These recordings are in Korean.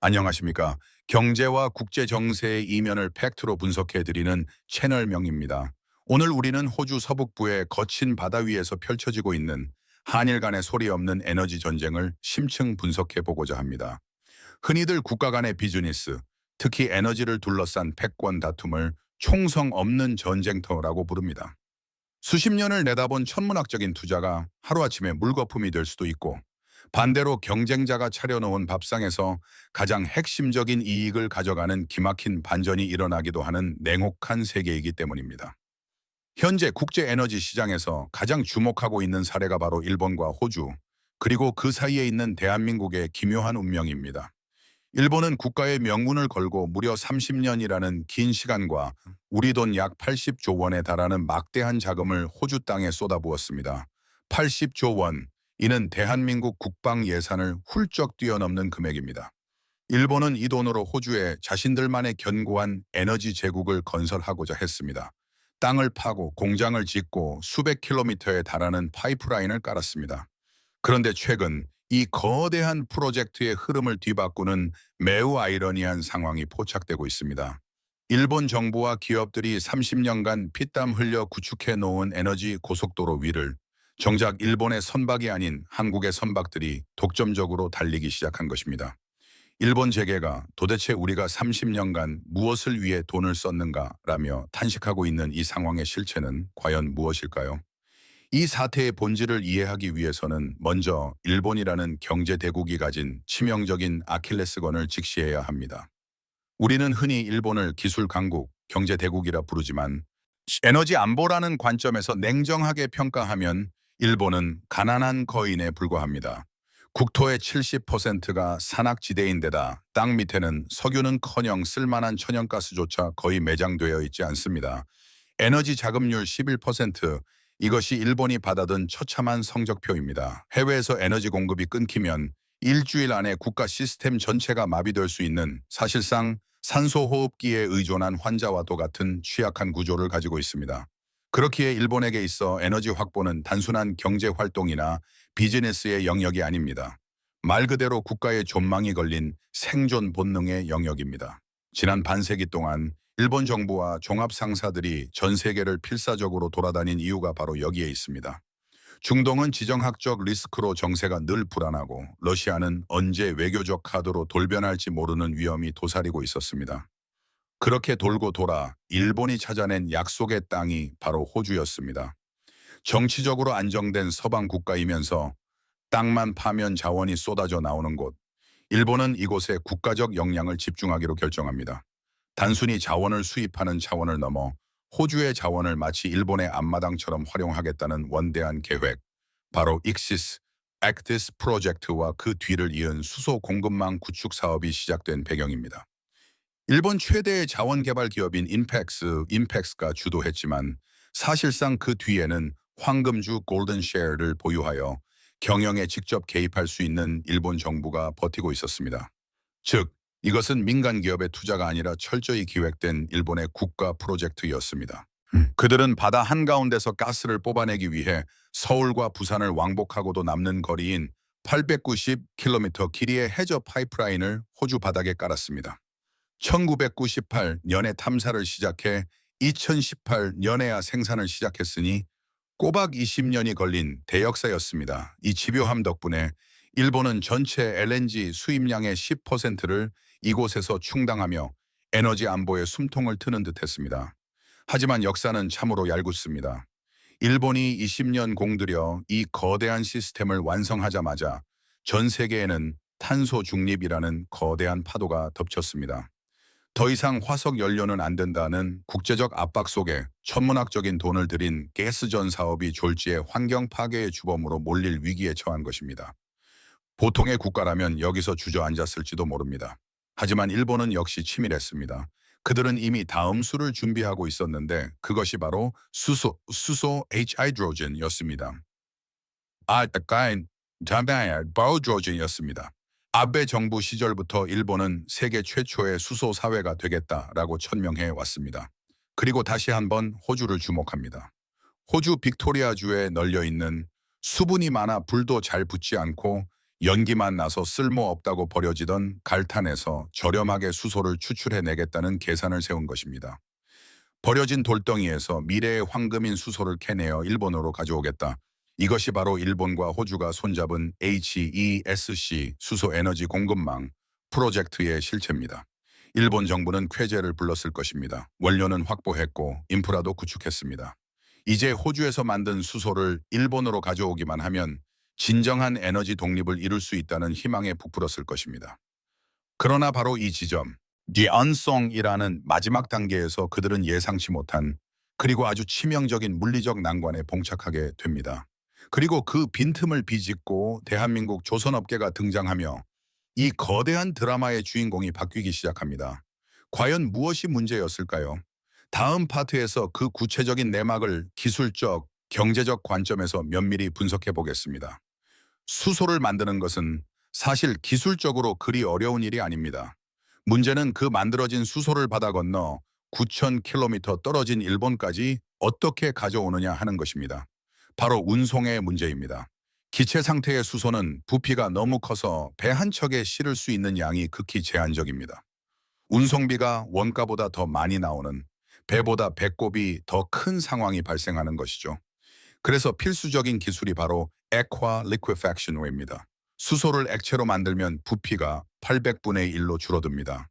안녕하십니까. 경제와 국제 정세의 이면을 팩트로 분석해드리는 채널명입니다. 오늘 우리는 호주 서북부의 거친 바다 위에서 펼쳐지고 있는 한일 간의 소리 없는 에너지 전쟁을 심층 분석해 보고자 합니다. 흔히들 국가 간의 비즈니스, 특히 에너지를 둘러싼 패권 다툼을 총성 없는 전쟁터라고 부릅니다. 수십 년을 내다본 천문학적인 투자가 하루아침에 물거품이 될 수도 있고, 반대로 경쟁자가 차려놓은 밥상에서 가장 핵심적인 이익을 가져가는 기막힌 반전이 일어나기도 하는 냉혹한 세계이기 때문입니다. 현재 국제 에너지 시장에서 가장 주목하고 있는 사례가 바로 일본과 호주, 그리고 그 사이에 있는 대한민국의 기묘한 운명입니다. 일본은 국가의 명운을 걸고 무려 30년이라는 긴 시간과 우리 돈 약 80조 원에 달하는 막대한 자금을 호주 땅에 쏟아부었습니다. 80조 원, 이는 대한민국 국방 예산을 훌쩍 뛰어넘는 금액입니다. 일본은 이 돈으로 호주에 자신들만의 견고한 에너지 제국을 건설하고자 했습니다. 땅을 파고 공장을 짓고 수백 킬로미터에 달하는 파이프라인을 깔았습니다. 그런데 최근 이 거대한 프로젝트의 흐름을 뒤바꾸는 매우 아이러니한 상황이 포착되고 있습니다. 일본 정부와 기업들이 30년간 피땀 흘려 구축해 놓은 에너지 고속도로 위를 정작 일본의 선박이 아닌 한국의 선박들이 독점적으로 달리기 시작한 것입니다. 일본 재계가 도대체 우리가 30년간 무엇을 위해 돈을 썼는가라며 탄식하고 있는 이 상황의 실체는 과연 무엇일까요? 이 사태의 본질을 이해하기 위해서는 먼저 일본이라는 경제 대국이 가진 치명적인 아킬레스건을 직시해야 합니다. 우리는 흔히 일본을 기술 강국, 경제 대국이라 부르지만 에너지 안보라는 관점에서 냉정하게 평가하면 일본은 가난한 거인에 불과합니다. 국토의 70%가 산악지대인데다 땅 밑에는 석유는커녕 쓸만한 천연가스조차 거의 매장되어 있지 않습니다. 에너지 자금률 11%, 이것이 일본이 받아든 처참한 성적표입니다. 해외에서 에너지 공급이 끊기면 일주일 안에 국가 시스템 전체가 마비될 수 있는, 사실상 산소호흡기에 의존한 환자와도 같은 취약한 구조를 가지고 있습니다. 그렇기에 일본에게 있어 에너지 확보는 단순한 경제 활동이나 비즈니스의 영역이 아닙니다. 말 그대로 국가의 존망이 걸린 생존 본능의 영역입니다. 지난 반세기 동안 일본 정부와 종합 상사들이 전 세계를 필사적으로 돌아다닌 이유가 바로 여기에 있습니다. 중동은 지정학적 리스크로 정세가 늘 불안하고, 러시아는 언제 외교적 카드로 돌변할지 모르는 위험이 도사리고 있었습니다. 그렇게 돌고 돌아 일본이 찾아낸 약속의 땅이 바로 호주였습니다. 정치적으로 안정된 서방 국가이면서 땅만 파면 자원이 쏟아져 나오는 곳. 일본은 이곳에 국가적 역량을 집중하기로 결정합니다. 단순히 자원을 수입하는 차원을 넘어 호주의 자원을 마치 일본의 앞마당처럼 활용하겠다는 원대한 계획, 바로 익시스, 액티스 프로젝트와 그 뒤를 이은 수소 공급망 구축 사업이 시작된 배경입니다. 일본 최대의 자원개발 기업인 인펙스가 주도했지만, 사실상 그 뒤에는 황금주 골든셰어를 보유하여 경영에 직접 개입할 수 있는 일본 정부가 버티고 있었습니다. 즉, 이것은 민간 기업의 투자가 아니라 철저히 기획된 일본의 국가 프로젝트였습니다. 그들은 바다 한가운데서 가스를 뽑아내기 위해 서울과 부산을 왕복하고도 남는 거리인 890km 길이의 해저 파이프라인을 호주 바닥에 깔았습니다. 1998년에 탐사를 시작해 2018년에야 생산을 시작했으니 꼬박 20년이 걸린 대역사였습니다. 이 집요함 덕분에 일본은 전체 LNG 수입량의 10%를 이곳에서 충당하며 에너지 안보에 숨통을 트는 듯했습니다. 하지만 역사는 참으로 얄궂습니다. 일본이 20년 공들여 이 거대한 시스템을 완성하자마자 전 세계에는 탄소 중립이라는 거대한 파도가 덮쳤습니다. 더 이상 화석 연료는 안 된다는 국제적 압박 속에 천문학적인 돈을 들인 가스전 사업이 졸지에 환경 파괴의 주범으로 몰릴 위기에 처한 것입니다. 보통의 국가라면 여기서 주저앉았을지도 모릅니다. 하지만 일본은 역시 치밀했습니다. 그들은 이미 다음 수를 준비하고 있었는데, 그것이 바로 수소 H-하이드로젠이었습니다. 따까인 바우드로젠이었습니다. 아베 정부 시절부터 일본은 세계 최초의 수소 사회가 되겠다라고 천명해 왔습니다. 그리고 다시 한번 호주를 주목합니다. 호주 빅토리아주에 널려 있는 수분이 많아 불도 잘 붙지 않고 연기만 나서 쓸모없다고 버려지던 갈탄에서 저렴하게 수소를 추출해내겠다는 계산을 세운 것입니다. 버려진 돌덩이에서 미래의 황금인 수소를 캐내어 일본으로 가져오겠다. 이것이 바로 일본과 호주가 손잡은 HESC 수소 에너지 공급망 프로젝트의 실체입니다. 일본 정부는 쾌재를 불렀을 것입니다. 원료는 확보했고 인프라도 구축했습니다. 이제 호주에서 만든 수소를 일본으로 가져오기만 하면 진정한 에너지 독립을 이룰 수 있다는 희망에 부풀었을 것입니다. 그러나 바로 이 지점, The Unsung이라는 마지막 단계에서 그들은 예상치 못한 그리고 아주 치명적인 물리적 난관에 봉착하게 됩니다. 그리고 그 빈틈을 비집고 대한민국 조선업계가 등장하며 이 거대한 드라마의 주인공이 바뀌기 시작합니다. 과연 무엇이 문제였을까요? 다음 파트에서 그 구체적인 내막을 기술적, 경제적 관점에서 면밀히 분석해 보겠습니다. 수소를 만드는 것은 사실 기술적으로 그리 어려운 일이 아닙니다. 문제는 그 만들어진 수소를 바다 건너 9,000km 떨어진 일본까지 어떻게 가져오느냐 하는 것입니다. 바로 운송의 문제입니다. 기체 상태의 수소는 부피가 너무 커서 배 한 척에 실을 수 있는 양이 극히 제한적입니다. 운송비가 원가보다 더 많이 나오는 배보다 배꼽이 더 큰 상황이 발생하는 것이죠. 그래서 필수적인 기술이 바로 액화 리퀘팩션입니다. 수소를 액체로 만들면 부피가 800분의 1로 줄어듭니다.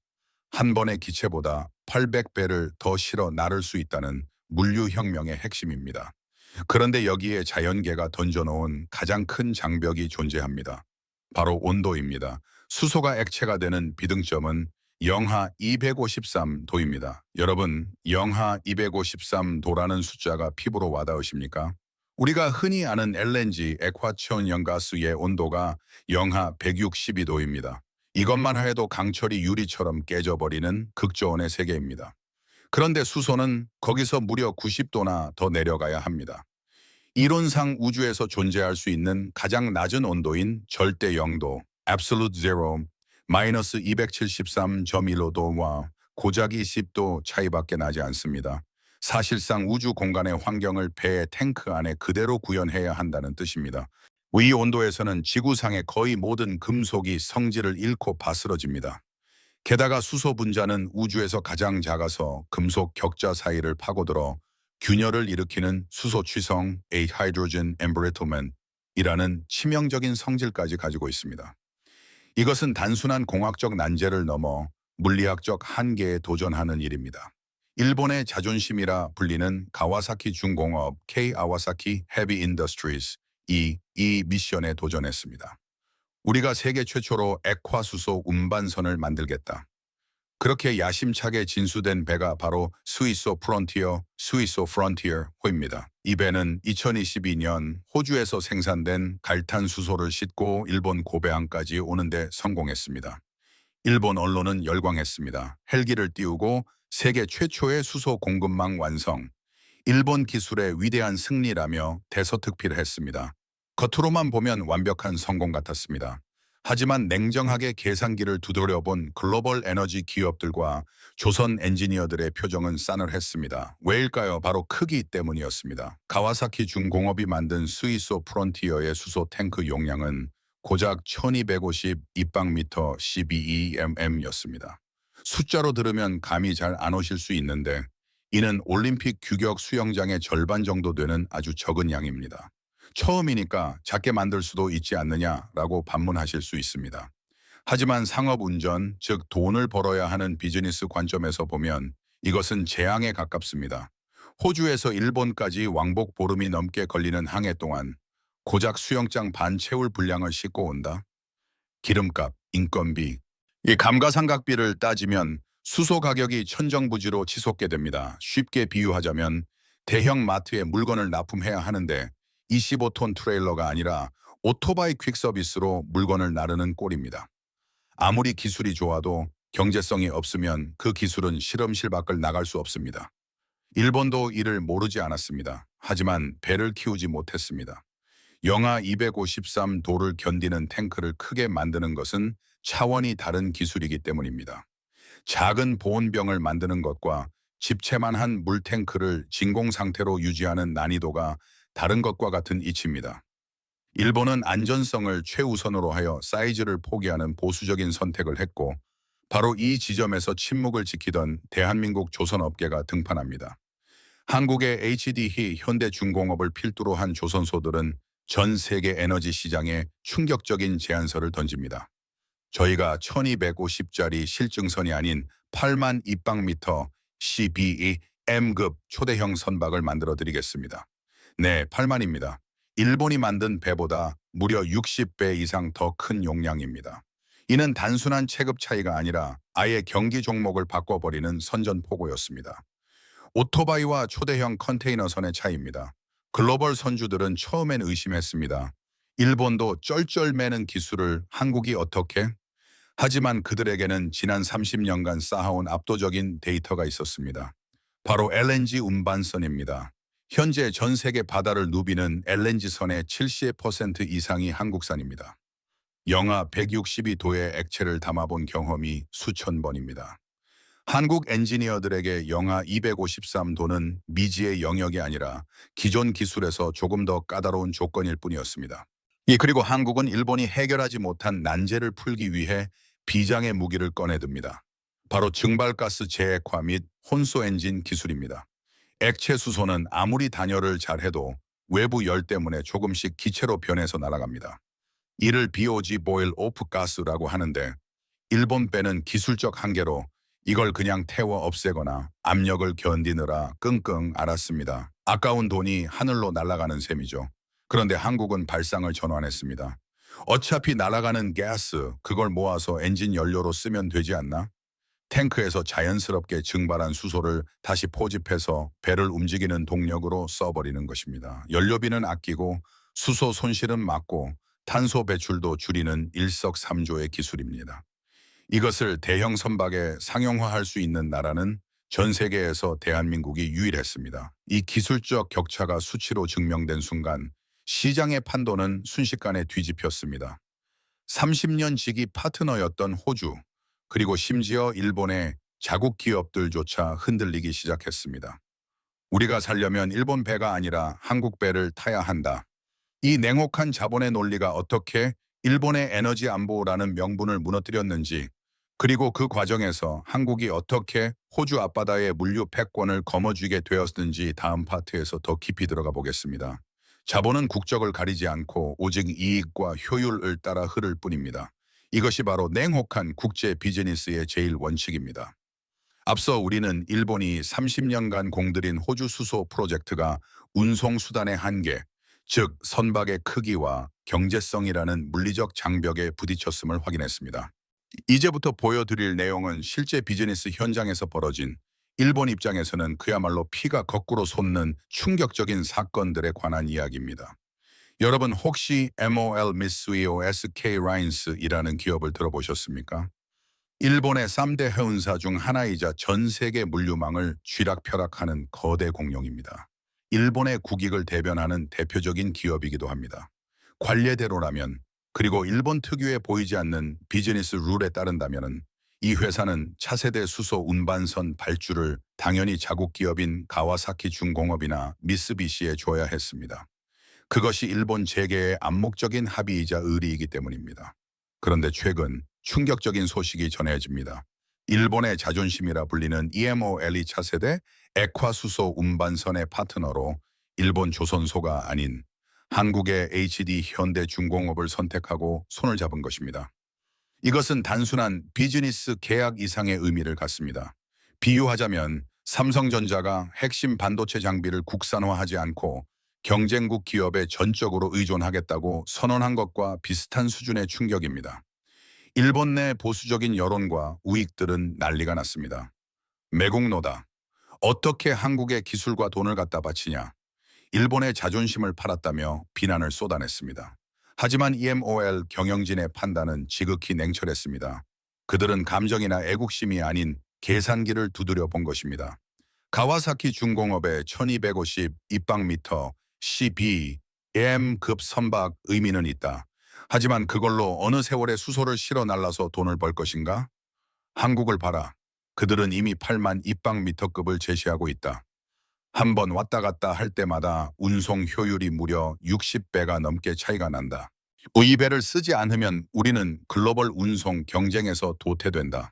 한 번의 기체보다 800배를 더 실어 나를 수 있다는 물류혁명의 핵심입니다. 그런데 여기에 자연계가 던져놓은 가장 큰 장벽이 존재합니다. 바로 온도입니다. 수소가 액체가 되는 비등점은 영하 253도입니다. 여러분, 영하 253도라는 숫자가 피부로 와닿으십니까? 우리가 흔히 아는 LNG, 액화천연가스의 온도가 영하 162도입니다. 이것만 해도 강철이 유리처럼 깨져버리는 극저온의 세계입니다. 그런데 수소는 거기서 무려 90도나 더 내려가야 합니다. 이론상 우주에서 존재할 수 있는 가장 낮은 온도인 절대 영도, absolute zero, 마이너스 273.15도와 고작이 10도 차이밖에 나지 않습니다. 사실상 우주 공간의 환경을 배의 탱크 안에 그대로 구현해야 한다는 뜻입니다. 위 온도에서는 지구상의 거의 모든 금속이 성질을 잃고 바스러집니다. 게다가 수소 분자는 우주에서 가장 작아서 금속 격자 사이를 파고들어 균열을 일으키는 수소 취성, hydrogen embrittlement이라는 치명적인 성질까지 가지고 있습니다. 이것은 단순한 공학적 난제를 넘어 물리학적 한계에 도전하는 일입니다. 일본의 자존심이라 불리는 가와사키 중공업 K-아와사키 헤비 인더스트리즈 이 미션에 도전했습니다. 우리가 세계 최초로 액화수소 운반선을 만들겠다. 그렇게 야심차게 진수된 배가 바로 스위소 프론티어호입니다. 이 배는 2022년 호주에서 생산된 갈탄 수소를 싣고 일본 고베항까지 오는데 성공했습니다. 일본 언론은 열광했습니다. 헬기를 띄우고 세계 최초의 수소 공급망 완성, 일본 기술의 위대한 승리라며 대서특필했습니다. 겉으로만 보면 완벽한 성공 같았습니다. 하지만 냉정하게 계산기를 두드려본 글로벌 에너지 기업들과 조선 엔지니어들의 표정은 싸늘했습니다. 왜일까요? 바로 크기 때문이었습니다. 가와사키 중공업이 만든 스위소 프론티어의 수소 탱크 용량은 고작 1250 입방미터 12mm였습니다. 숫자로 들으면 감이 잘 안 오실 수 있는데 이는 올림픽 규격 수영장의 절반 정도 되는 아주 적은 양입니다. 처음이니까 작게 만들 수도 있지 않느냐라고 반문하실 수 있습니다. 하지만 상업운전, 즉 돈을 벌어야 하는 비즈니스 관점에서 보면 이것은 재앙에 가깝습니다. 호주에서 일본까지 왕복 보름이 넘게 걸리는 항해 동안 고작 수영장 반 채울 분량을 싣고 온다. 기름값, 인건비, 이 감가상각비를 따지면 수소 가격이 천정부지로 치솟게 됩니다. 쉽게 비유하자면 대형 마트에 물건을 납품해야 하는데 25톤 트레일러가 아니라 오토바이 퀵서비스로 물건을 나르는 꼴입니다. 아무리 기술이 좋아도 경제성이 없으면 그 기술은 실험실 밖을 나갈 수 없습니다. 일본도 이를 모르지 않았습니다. 하지만 배를 키우지 못했습니다. 영하 253도를 견디는 탱크를 크게 만드는 것은 차원이 다른 기술이기 때문입니다. 작은 보온병을 만드는 것과 집채만 한 물탱크를 진공 상태로 유지하는 난이도가 다른 것과 같은 이치입니다. 일본은 안전성을 최우선으로 하여 사이즈를 포기하는 보수적인 선택을 했고 바로 이 지점에서 침묵을 지키던 대한민국 조선업계가 등판합니다. 한국의 HD희 현대중공업을 필두로 한 조선소들은 전 세계 에너지 시장에 충격적인 제안서를 던집니다. 저희가 1250짜리 실증선이 아닌 8만 입방미터 CBE M급 초대형 선박을 만들어 드리겠습니다. 네, 8만입니다. 일본이 만든 배보다 무려 60배 이상 더 큰 용량입니다. 이는 단순한 체급 차이가 아니라 아예 경기 종목을 바꿔버리는 선전포고였습니다. 오토바이와 초대형 컨테이너선의 차이입니다. 글로벌 선주들은 처음엔 의심했습니다. 일본도 쩔쩔매는 기술을 한국이 어떻게? 하지만 그들에게는 지난 30년간 쌓아온 압도적인 데이터가 있었습니다. 바로 LNG 운반선입니다. 현재 전 세계 바다를 누비는 LNG선의 70% 이상이 한국산입니다. 영하 162도의 액체를 담아본 경험이 수천 번입니다. 한국 엔지니어들에게 영하 253도는 미지의 영역이 아니라 기존 기술에서 조금 더 까다로운 조건일 뿐이었습니다. 그리고 한국은 일본이 해결하지 못한 난제를 풀기 위해 비장의 무기를 꺼내듭니다. 바로 증발가스 재액화 및 혼소 엔진 기술입니다. 액체 수소는 아무리 단열을 잘해도 외부 열 때문에 조금씩 기체로 변해서 날아갑니다. 이를 BOG 보일 오프 가스라고 하는데 일본 배는 기술적 한계로 이걸 그냥 태워 없애거나 압력을 견디느라 끙끙 앓았습니다. 아까운 돈이 하늘로 날아가는 셈이죠. 그런데 한국은 발상을 전환했습니다. 어차피 날아가는 가스, 그걸 모아서 엔진 연료로 쓰면 되지 않나? 탱크에서 자연스럽게 증발한 수소를 다시 포집해서 배를 움직이는 동력으로 써버리는 것입니다. 연료비는 아끼고 수소 손실은 막고 탄소 배출도 줄이는 일석삼조의 기술입니다. 이것을 대형 선박에 상용화할 수 있는 나라는 전 세계에서 대한민국이 유일했습니다. 이 기술적 격차가 수치로 증명된 순간 시장의 판도는 순식간에 뒤집혔습니다. 30년 지기 파트너였던 호주, 그리고 심지어 일본의 자국 기업들조차 흔들리기 시작했습니다. 우리가 살려면 일본 배가 아니라 한국 배를 타야 한다. 이 냉혹한 자본의 논리가 어떻게 일본의 에너지 안보라는 명분을 무너뜨렸는지, 그리고 그 과정에서 한국이 어떻게 호주 앞바다의 물류 패권을 거머쥐게 되었는지 다음 파트에서 더 깊이 들어가 보겠습니다. 자본은 국적을 가리지 않고 오직 이익과 효율을 따라 흐를 뿐입니다. 이것이 바로 냉혹한 국제 비즈니스의 제일 원칙입니다. 앞서 우리는 일본이 30년간 공들인 호주 수소 프로젝트가 운송수단의 한계, 즉 선박의 크기와 경제성이라는 물리적 장벽에 부딪혔음을 확인했습니다. 이제부터 보여드릴 내용은 실제 비즈니스 현장에서 벌어진 일본 입장에서는 그야말로 피가 거꾸로 솟는 충격적인 사건들에 관한 이야기입니다. 여러분 혹시 MOL 미쓰이오 SK 라인스이라는 기업을 들어보셨습니까? 일본의 3대 해운사 중 하나이자 전 세계 물류망을 쥐락펴락하는 거대 공룡입니다. 일본의 국익을 대변하는 대표적인 기업이기도 합니다. 관례대로라면, 그리고 일본 특유의 보이지 않는 비즈니스 룰에 따른다면 이 회사는 차세대 수소 운반선 발주를 당연히 자국 기업인 가와사키 중공업이나 미쓰비시에 줘야 했습니다. 그것이 일본 재계의 암묵적인 합의이자 의리이기 때문입니다. 그런데 최근 충격적인 소식이 전해집니다. 일본의 자존심이라 불리는 EMOL이 차세대 액화수소 운반선의 파트너로 일본 조선소가 아닌 한국의 HD 현대중공업을 선택하고 손을 잡은 것입니다. 이것은 단순한 비즈니스 계약 이상의 의미를 갖습니다. 비유하자면 삼성전자가 핵심 반도체 장비를 국산화하지 않고 경쟁국 기업에 전적으로 의존하겠다고 선언한 것과 비슷한 수준의 충격입니다. 일본 내 보수적인 여론과 우익들은 난리가 났습니다. 매국노다. 어떻게 한국의 기술과 돈을 갖다 바치냐. 일본의 자존심을 팔았다며 비난을 쏟아냈습니다. 하지만 EMOL 경영진의 판단은 지극히 냉철했습니다. 그들은 감정이나 애국심이 아닌 계산기를 두드려 본 것입니다. 가와사키 중공업의 1250 입방미터 CB M급 선박 의미는 있다. 하지만 그걸로 어느 세월에 수소를 실어 날라서 돈을 벌 것인가? 한국을 봐라. 그들은 이미 8만 입방미터급을 제시하고 있다. 한 번 왔다 갔다 할 때마다 운송 효율이 무려 60배가 넘게 차이가 난다. 이 배를 쓰지 않으면 우리는 글로벌 운송 경쟁에서 도태된다.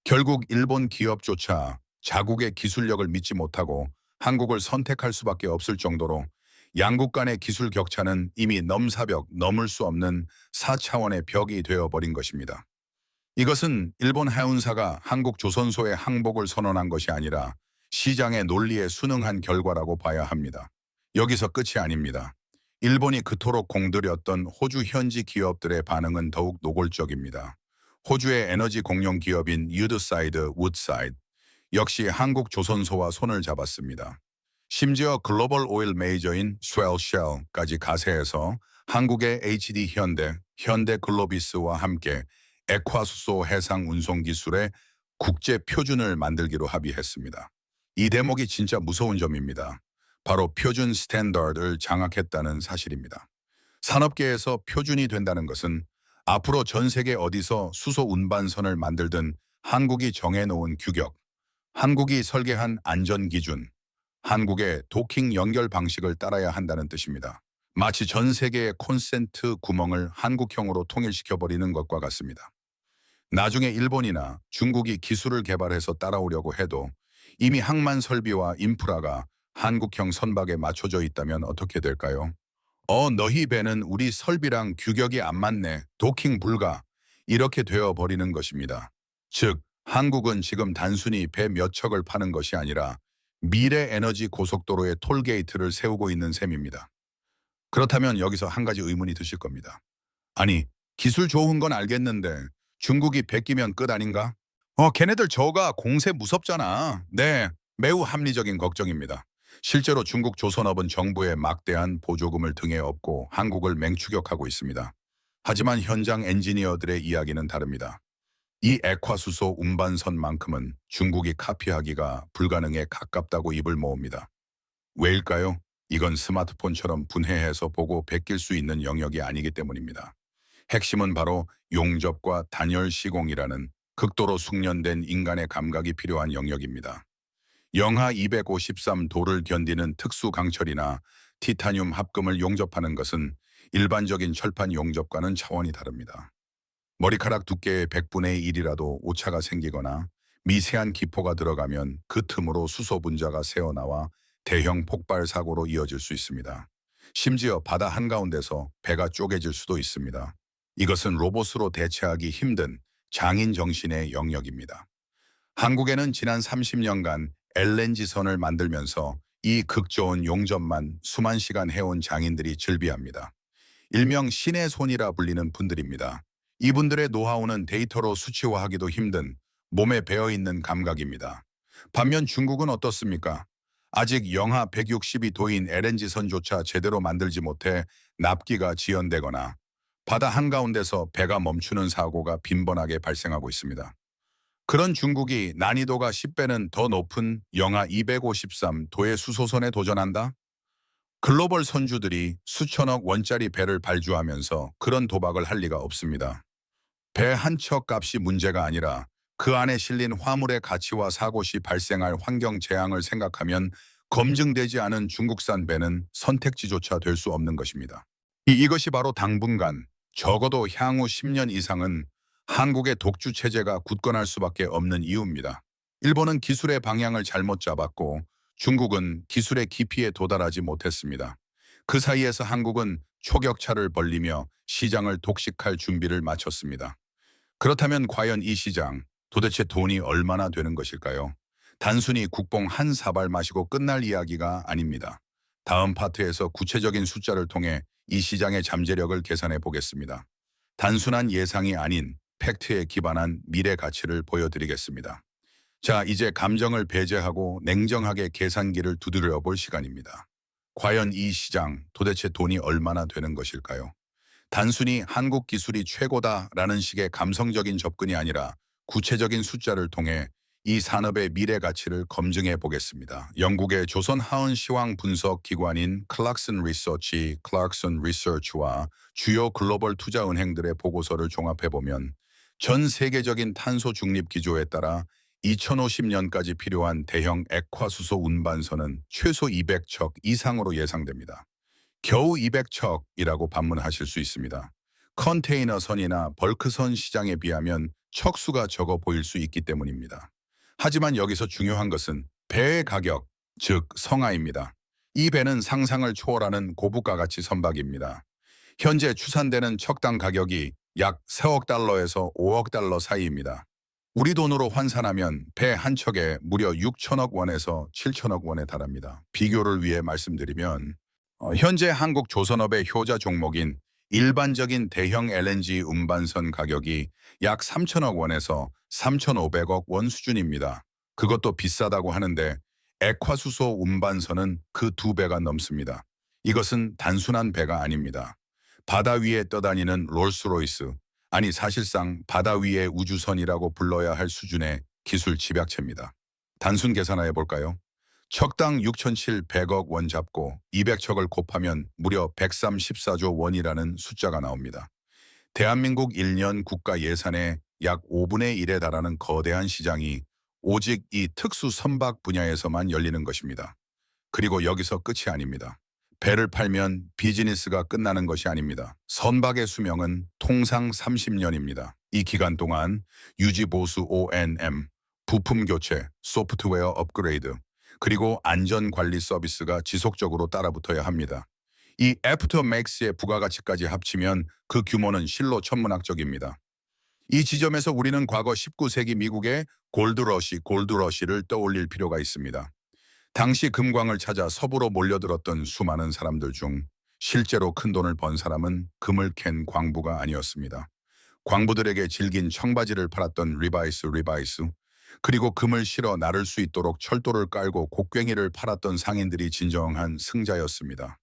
결국 일본 기업조차 자국의 기술력을 믿지 못하고 한국을 선택할 수밖에 없을 정도로 양국 간의 기술 격차는 이미 넘사벽, 넘을 수 없는 4차원의 벽이 되어버린 것입니다. 이것은 일본 해운사가 한국 조선소의 항복을 선언한 것이 아니라 시장의 논리에 순응한 결과라고 봐야 합니다. 여기서 끝이 아닙니다. 일본이 그토록 공들였던 호주 현지 기업들의 반응은 더욱 노골적입니다. 호주의 에너지 공용 기업인 유드사이드, 우드사이드 역시 한국 조선소와 손을 잡았습니다. 심지어 글로벌 오일 메이저인 스웰쉘까지 가세해서 한국의 HD 현대, 현대 글로비스와 함께 액화수소 해상 운송 기술의 국제 표준을 만들기로 합의했습니다. 이 대목이 진짜 무서운 점입니다. 바로 표준 스탠더드를 장악했다는 사실입니다. 산업계에서 표준이 된다는 것은 앞으로 전 세계 어디서 수소 운반선을 만들든 한국이 정해놓은 규격, 한국이 설계한 안전 기준, 한국의 도킹 연결 방식을 따라야 한다는 뜻입니다. 마치 전 세계의 콘센트 구멍을 한국형으로 통일시켜버리는 것과 같습니다. 나중에 일본이나 중국이 기술을 개발해서 따라오려고 해도 이미 항만 설비와 인프라가 한국형 선박에 맞춰져 있다면 어떻게 될까요? 너희 배는 우리 설비랑 규격이 안 맞네. 도킹 불가. 이렇게 되어버리는 것입니다. 즉, 한국은 지금 단순히 배 몇 척을 파는 것이 아니라 미래 에너지 고속도로의 톨게이트를 세우고 있는 셈입니다. 그렇다면 여기서 한 가지 의문이 드실 겁니다. 아니, 기술 좋은 건 알겠는데 중국이 베끼면 끝 아닌가? 걔네들 저가 공세 무섭잖아. 네, 매우 합리적인 걱정입니다. 실제로 중국 조선업은 정부의 막대한 보조금을 등에 업고 한국을 맹추격하고 있습니다. 하지만 현장 엔지니어들의 이야기는 다릅니다. 이 액화수소 운반선만큼은 중국이 카피하기가 불가능에 가깝다고 입을 모읍니다. 왜일까요? 이건 스마트폰처럼 분해해서 보고 베낄 수 있는 영역이 아니기 때문입니다. 핵심은 바로 용접과 단열 시공이라는 극도로 숙련된 인간의 감각이 필요한 영역입니다. 영하 253도를 견디는 특수 강철이나 티타늄 합금을 용접하는 것은 일반적인 철판 용접과는 차원이 다릅니다. 머리카락 두께의 100분의 1이라도 오차가 생기거나 미세한 기포가 들어가면 그 틈으로 수소 분자가 새어나와 대형 폭발 사고로 이어질 수 있습니다. 심지어 바다 한가운데서 배가 쪼개질 수도 있습니다. 이것은 로봇으로 대체하기 힘든 장인 정신의 영역입니다. 한국에는 지난 30년간 LNG선을 만들면서 이 극좋은 용접만 수만 시간 해온 장인들이 즐비합니다. 일명 신의 손이라 불리는 분들입니다. 이분들의 노하우는 데이터로 수치화하기도 힘든 몸에 배어있는 감각입니다. 반면 중국은 어떻습니까? 아직 영하 162도인 LNG선조차 제대로 만들지 못해 납기가 지연되거나 바다 한가운데서 배가 멈추는 사고가 빈번하게 발생하고 있습니다. 그런 중국이 난이도가 10배는 더 높은 영하 253도의 수소선에 도전한다? 글로벌 선주들이 수천억 원짜리 배를 발주하면서 그런 도박을 할 리가 없습니다. 배 한 척 값이 문제가 아니라 그 안에 실린 화물의 가치와 사고 시 발생할 환경 재앙을 생각하면 검증되지 않은 중국산 배는 선택지조차 될 수 없는 것입니다. 이것이 바로 당분간 적어도 향후 10년 이상은 한국의 독주 체제가 굳건할 수밖에 없는 이유입니다. 일본은 기술의 방향을 잘못 잡았고 중국은 기술의 깊이에 도달하지 못했습니다. 그 사이에서 한국은 초격차를 벌리며 시장을 독식할 준비를 마쳤습니다. 그렇다면 과연 이 시장, 도대체 돈이 얼마나 되는 것일까요? 단순히 국뽕 한 사발 마시고 끝날 이야기가 아닙니다. 다음 파트에서 구체적인 숫자를 통해 이 시장의 잠재력을 계산해 보겠습니다. 단순한 예상이 아닌 팩트에 기반한 미래 가치를 보여드리겠습니다. 자, 이제 감정을 배제하고 냉정하게 계산기를 두드려 볼 시간입니다. 과연 이 시장 도대체 돈이 얼마나 되는 것일까요? 단순히 한국 기술이 최고다라는 식의 감성적인 접근이 아니라 구체적인 숫자를 통해 이 산업의 미래 가치를 검증해 보겠습니다. 영국의 조선 하은 시황 분석 기관인 클락슨 리서치와 주요 글로벌 투자 은행들의 보고서를 종합해 보면 전 세계적인 탄소 중립 기조에 따라 2050년까지 필요한 대형 액화수소 운반선은 최소 200척 이상으로 예상됩니다. 겨우 200척이라고 반문하실 수 있습니다. 컨테이너선이나 벌크선 시장에 비하면 척수가 적어 보일 수 있기 때문입니다. 하지만 여기서 중요한 것은 배의 가격, 즉 성하입니다. 이 배는 상상을 초월하는 고부가 가치 선박입니다. 현재 추산되는 척당 가격이 약 4억 달러에서 5억 달러 사이입니다. 우리 돈으로 환산하면 배 한 척에 무려 6천억 원에서 7천억 원에 달합니다. 비교를 위해 말씀드리면 현재 한국 조선업의 효자 종목인 일반적인 대형 LNG 운반선 가격이 약 3천억 원에서 3,500억 원 수준입니다. 그것도 비싸다고 하는데 액화수소 운반선은 그 2배가 넘습니다. 이것은 단순한 배가 아닙니다. 바다 위에 떠다니는 롤스로이스, 아니 사실상 바다 위의 우주선이라고 불러야 할 수준의 기술 집약체입니다. 단순 계산해 볼까요? 척당 6,700억 원 잡고 200척을 곱하면 무려 134조 원이라는 숫자가 나옵니다. 대한민국 1년 국가 예산의 약 5분의 1에 달하는 거대한 시장이 오직 이 특수 선박 분야에서만 열리는 것입니다. 그리고 여기서 끝이 아닙니다. 배를 팔면 비즈니스가 끝나는 것이 아닙니다. 선박의 수명은 통상 30년입니다. 이 기간 동안 유지 보수 O&M, 부품 교체, 소프트웨어 업그레이드, 그리고 안전관리 서비스가 지속적으로 따라붙어야 합니다. 이 애프터맥스의 부가가치까지 합치면 그 규모는 실로 천문학적입니다. 이 지점에서 우리는 과거 19세기 미국의 골드러시를 떠올릴 필요가 있습니다. 당시 금광을 찾아 서부로 몰려들었던 수많은 사람들 중 실제로 큰 돈을 번 사람은 금을 캔 광부가 아니었습니다. 광부들에게 질긴 청바지를 팔았던 리바이스, 그리고 금을 실어 나를 수 있도록 철도를 깔고 곡괭이를 팔았던 상인들이 진정한 승자였습니다.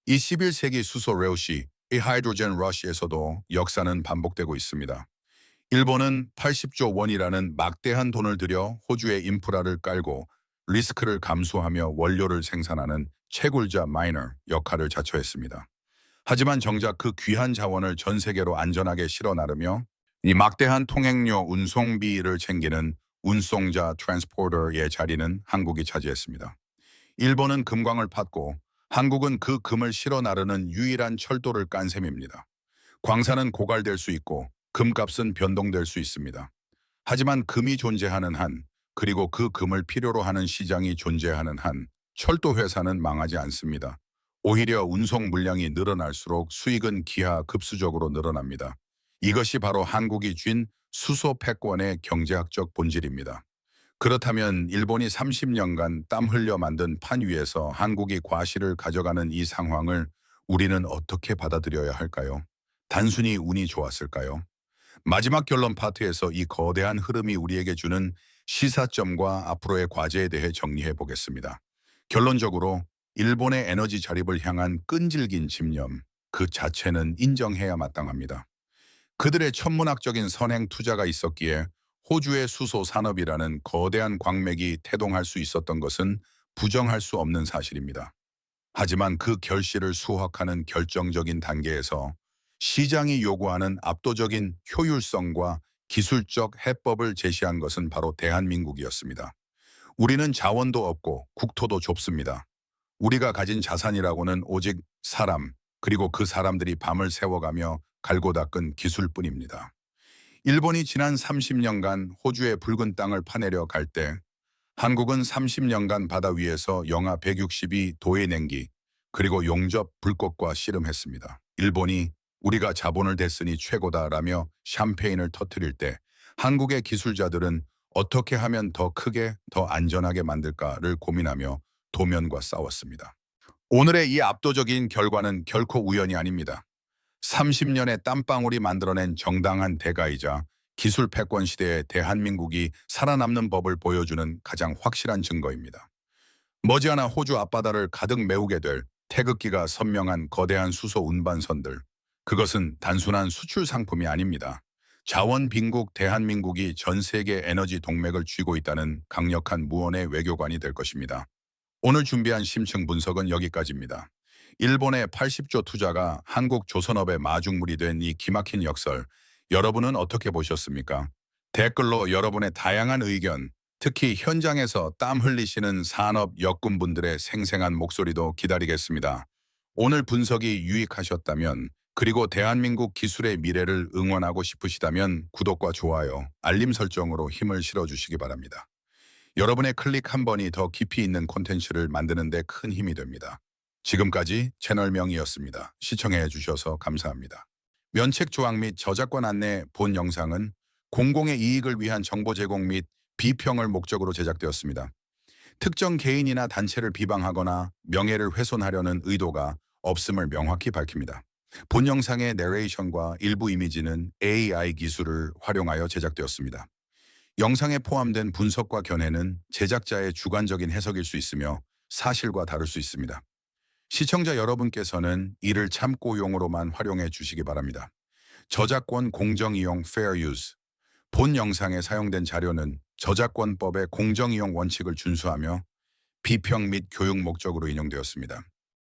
이 11세기 수소 레우시, 이 하이드로젠 러시에서도 역사는 반복되고 있습니다. 일본은 80조 원이라는 막대한 돈을 들여 호주의 인프라를 깔고 리스크를 감수하며 원료를 생산하는 채굴자 마이너 역할을 자처했습니다. 하지만 정작 그 귀한 자원을 전 세계로 안전하게 실어 나르며 이 막대한 통행료 운송비를 챙기는 운송자 트랜스포터의 자리는 한국이 차지했습니다. 일본은 금광을 팠고 한국은 그 금을 실어 나르는 유일한 철도를 깐 셈입니다. 광산은 고갈될 수 있고 금값은 변동될 수 있습니다. 하지만 금이 존재하는 한, 그리고 그 금을 필요로 하는 시장이 존재하는 한, 철도 회사는 망하지 않습니다. 오히려 운송 물량이 늘어날수록 수익은 기하급수적으로 늘어납니다. 이것이 바로 한국이 쥔 수소 패권의 경제학적 본질입니다. 그렇다면 일본이 30년간 땀 흘려 만든 판 위에서 한국이 과실을 가져가는 이 상황을 우리는 어떻게 받아들여야 할까요? 단순히 운이 좋았을까요? 마지막 결론 파트에서 이 거대한 흐름이 우리에게 주는 시사점과 앞으로의 과제에 대해 정리해 보겠습니다. 결론적으로 일본의 에너지 자립을 향한 끈질긴 집념, 그 자체는 인정해야 마땅합니다. 그들의 천문학적인 선행 투자가 있었기에 호주의 수소 산업이라는 거대한 광맥이 태동할 수 있었던 것은 부정할 수 없는 사실입니다. 하지만 그 결실을 수확하는 결정적인 단계에서 시장이 요구하는 압도적인 효율성과 기술적 해법을 제시한 것은 바로 대한민국이었습니다. 우리는 자원도 없고 국토도 좁습니다. 우리가 가진 자산이라고는 오직 사람, 그리고 그 사람들이 밤을 새워가며 갈고 닦은 기술뿐입니다. 일본이 지난 30년간 호주의 붉은 땅을 파내려 갈 때 한국은 30년간 바다 위에서 영하 162도의 냉기, 그리고 용접 불꽃과 씨름했습니다. 일본이 우리가 자본을 댔으니 최고다라며 샴페인을 터뜨릴 때 한국의 기술자들은 어떻게 하면 더 크게, 더 안전하게 만들까를 고민하며 도면과 싸웠습니다. 오늘의 이 압도적인 결과는 결코 우연이 아닙니다. 30년의 땀방울이 만들어낸 정당한 대가이자 기술 패권 시대의 대한민국이 살아남는 법을 보여주는 가장 확실한 증거입니다. 머지않아 호주 앞바다를 가득 메우게 될 태극기가 선명한 거대한 수소 운반선들. 그것은 단순한 수출 상품이 아닙니다. 자원 빈국 대한민국이 전 세계 에너지 동맥을 쥐고 있다는 강력한 무언의 외교관이 될 것입니다. 오늘 준비한 심층 분석은 여기까지입니다. 일본의 80조 투자가 한국 조선업의 마중물이 된 이 기막힌 역설, 여러분은 어떻게 보셨습니까? 댓글로 여러분의 다양한 의견, 특히 현장에서 땀 흘리시는 산업 여군분들의 생생한 목소리도 기다리겠습니다. 오늘 분석이 유익하셨다면, 그리고 대한민국 기술의 미래를 응원하고 싶으시다면 구독과 좋아요, 알림 설정으로 힘을 실어주시기 바랍니다. 여러분의 클릭 한 번이 더 깊이 있는 콘텐츠를 만드는 데 큰 힘이 됩니다. 지금까지 채널명이었습니다. 시청해 주셔서 감사합니다. 면책 조항 및 저작권 안내 본 영상은 공공의 이익을 위한 정보 제공 및 비평을 목적으로 제작되었습니다. 특정 개인이나 단체를 비방하거나 명예를 훼손하려는 의도가 없음을 명확히 밝힙니다. 본 영상의 내레이션과 일부 이미지는 AI 기술을 활용하여 제작되었습니다. 영상에 포함된 분석과 견해는 제작자의 주관적인 해석일 수 있으며 사실과 다를 수 있습니다. 시청자 여러분께서는 이를 참고용으로만 활용해 주시기 바랍니다. 저작권 공정이용 Fair Use. 본 영상에 사용된 자료는 저작권법의 공정이용 원칙을 준수하며 비평 및 교육 목적으로 인용되었습니다.